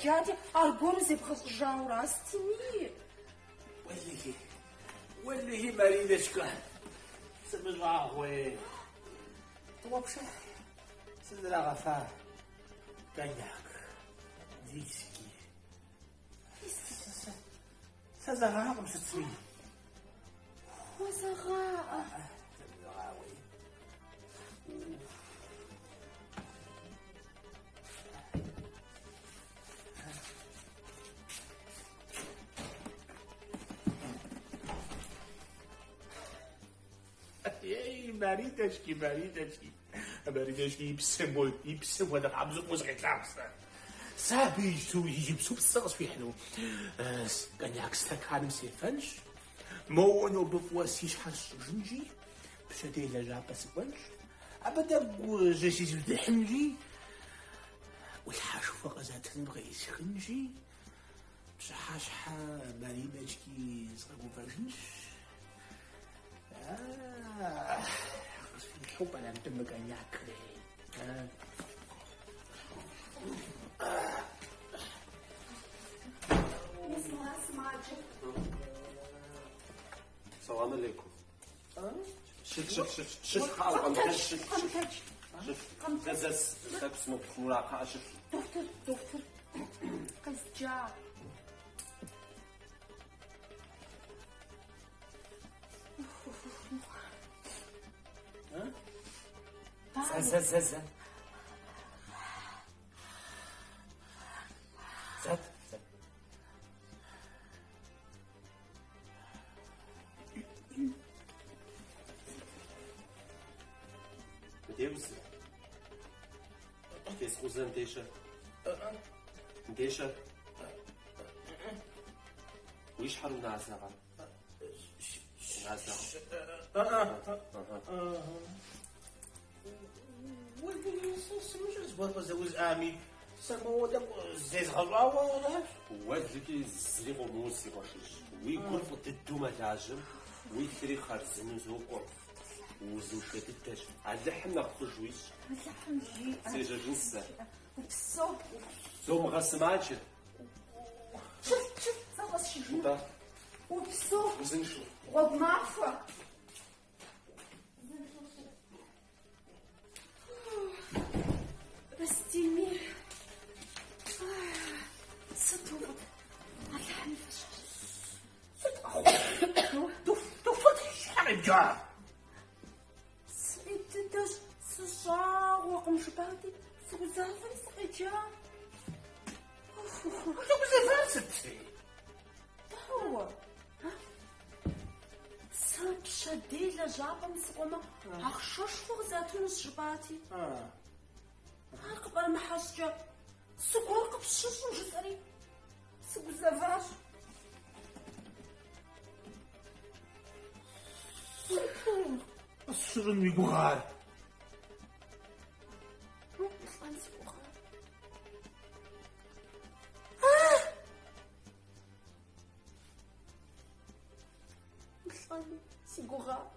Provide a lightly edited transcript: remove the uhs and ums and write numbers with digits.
جاتي أرجوم زبخ جاوراستني واللي مريضك سمجاوي وبشه سندرا غفا كنياك ويسكي سزغا مش تسوي وزغاء بريدشكي يبسم ولا عبزو موسيقى لابسه سابي تو يجيب سوب الصغص في حلو كان يعكس لك عالم سيفنش مو انو بفواسيش حس جنجي بشدي لجا بس بنش ابدا جيسي زود حنجي والحاش فوق ذات نبغي يسخنجي بصحاشحة بريدشكي صغبو فاجنش الحب أنا مدمج أن يعكري السلام عليكم. شف خالق شف زاز اسمه مراقعة شف دكتور قيس جا زاد مديوز كيس خوزن ديشة ويش حرو نعزها وزوز آمي سمو دم زيز غلاوة ولا وذكي زليغو موسي غشش ويقول فتدو متاجم ويثري خرزن زوقو وزوشة التاج على حنا خجويش اللحم جي سيجا جنسة وبصو زوم غسماتش شوف زغس شجو وبصو وزنشو وبمعفة بستيمير ستوفت اللحم تفتش حرب جار سعيد داش سجار وقم شباتي سوزافر سعيجار وزوز ستي هو ساب شديلة جابا مسقومة هخشوش فوق زاتون شباتي قبل ما حاجة سكور قبل شش وجسري سكو زافاش السرن يقغار سيغورا